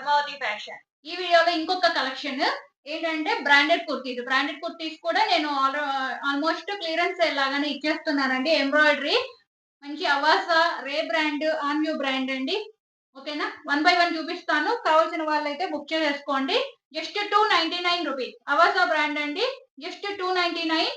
Padmavati fashion. ఈ వీడియోలో ఇంకొక కలెక్షన్ ఏంటంటే బ్రాండెడ్ కుర్తీస్ కూడా నేను ఆల్మోస్ట్ క్లియరెన్స్ సేల్ లాగానే ఇచ్చేస్తున్నానండి. ఎంబ్రాయిడరీ మంచి అవాసా, రే బ్రాండ్, ఆన్యూ బ్రాండ్ అండి. ఓకేనా, 1 బై 1 చూపిస్తాను. కావాల్సిన వాళ్ళైతే బుక్ చేసేసుకోండి. Just 299 rupees. అవాసా బ్రాండ్ అండి. జస్ట్ 299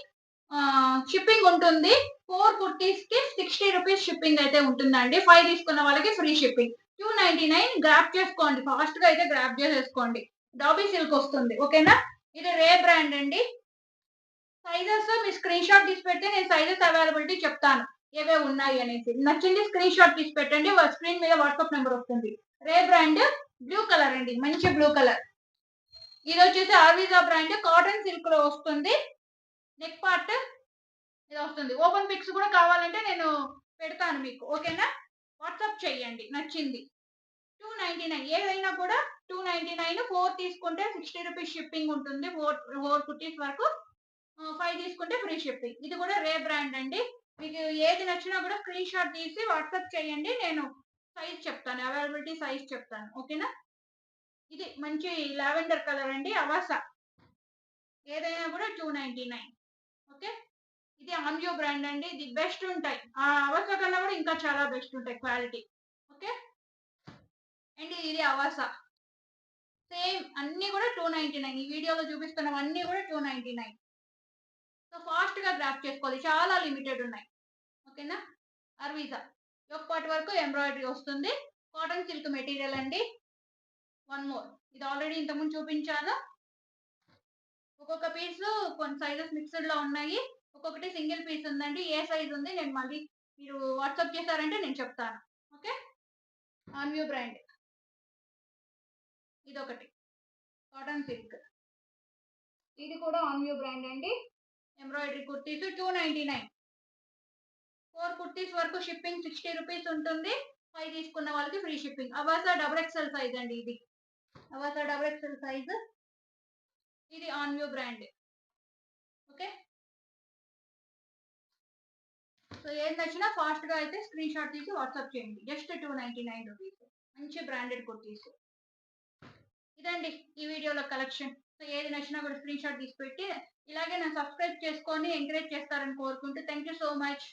షిప్పింగ్ ఉంటుంది. 4 కుర్తీస్ కి 60 రూపీస్ షిప్పింగ్ అయితే ఉంటుందండి. 5 తీసుకున్న వాళ్ళకి ఫ్రీ షిప్పింగ్. 299 గ్రాప్ చేసుకోండి. ఫాస్ట్ గా అయితే గ్రాప్ చేసేసుకోండి. డాబీ సిల్క్ వస్తుంది. ఓకేనా, ఇది రే బ్రాండ్ అండి. సైజెస్ మీ స్క్రీన్ షాట్ తీసి పెడితే నేను సైజెస్ అవైలబిలిటీ చెప్తాను ఏవే ఉన్నాయి అనేసి. నచ్చింది స్క్రీన్ షాట్ తీసి పెట్టండి. స్క్రీన్ మీద వాట్సాప్ నెంబర్ వస్తుంది. రే బ్రాండ్ బ్లూ కలర్ అండి, మంచి బ్లూ కలర్. ఇది వచ్చేసి ఆర్విజా బ్రాండ్ కాటన్ సిల్క్ లో వస్తుంది. నెక్ పార్ట్ ఇది వస్తుంది. ఓపెన్ పిక్స్ కూడా కావాలంటే నేను పెడతాను మీకు. ఓకేనా, వాట్సాప్ చేయండి నచ్చింది. 299 ఏదైనా కూడా 299. 4 తీసుకుంటే 60 రూపీస్ షిప్పింగ్ ఉంటుంది. 4 కుర్తీస్ వరకు. 5 తీసుకుంటే ఫ్రీ షిప్పింగ్. ఇది కూడా రే బ్రాండ్ అండి. మీకు ఏది నచ్చినా కూడా స్క్రీన్ షాట్ తీసి వాట్సాప్ చేయండి. నేను సైజ్ చెప్తాను, అవైలబిలిటీ సైజ్ చెప్తాను. ఓకేనా, ఇది మంచి లావెండర్ కలర్ అండి, అవాసా. ఏదైనా కూడా 299. ఓకే, ఇది ఆన్యూ బ్రాండ్ అండి. ఇది బెస్ట్ ఉంటాయి. ఆ అవాసా కన్నా కూడా ఇంకా చాలా బెస్ట్ ఉంటాయి క్వాలిటీ. ఓకే, అండ్ ఇది అవాసా సేమ్ అన్ని కూడా 299. ఈ వీడియోలో చూపిస్తున్నవన్నీ కూడా 299. సో ఫాస్ట్ గా గ్రాప్ చేసుకోవాలి, చాలా లిమిటెడ్ ఉన్నాయి. ఓకేనా, అర్వీజా ఒక పార్ట్ వరకు ఎంబ్రాయిడరీ వస్తుంది. కాటన్ సిల్క్ మెటీరియల్ అండి. వన్ మోర్, ఇది ఆల్రెడీ ఇంతకుముందు చూపించాను. ఒక్కొక్క పీస్ కొన్ని సైజెస్ మిక్స్డ్ లో ఉన్నాయి. ఒక్కొక్కటి సింగిల్ పీస్ ఉందండి. ఏ సైజ్ ఉంది నేను మళ్ళీ మీరు వాట్సాప్ చేశారంటే నేను చెప్తాను. ఓకే, ఆన్యూ బ్రాండ్ ఇదొకటి కాటన్ సిల్క్. ఇది కూడా ఆన్యూ బ్రాండ్ అండి. ఎంబ్రాయిడరీ కుర్తీస్ 299. 4 కుర్తీస్ వరకు షిప్పింగ్ 60 రూపీస్ ఉంటుంది. 5 తీసుకున్న వాళ్ళకి free shipping. Avasa double XL size అండి. ఇది అవాసా డబుల్ ఎక్స్ఎల్ సైజ్. ఇది ఆన్యూ బ్రాండ్. ఓకే, సో ఏది నచ్చినా ఫాస్ట్ గా అయితే స్క్రీన్ షాట్ తీసి వాట్సాప్ చేయండి. జస్ట్ 299 రూపీస్, మంచి బ్రాండెడ్ కుర్తీస్. ఇదండి ఈ వీడియోలో కలెక్షన్. సో ఏది నచ్చినా కూడా స్క్రీన్ షాట్ తీసి పెట్టి ఇలాగే నన్ను సబ్స్క్రైబ్ చేసుకొని ఎంకరేజ్ చేస్తారని కోరుకుంటూ థ్యాంక్ యూ సో మచ్.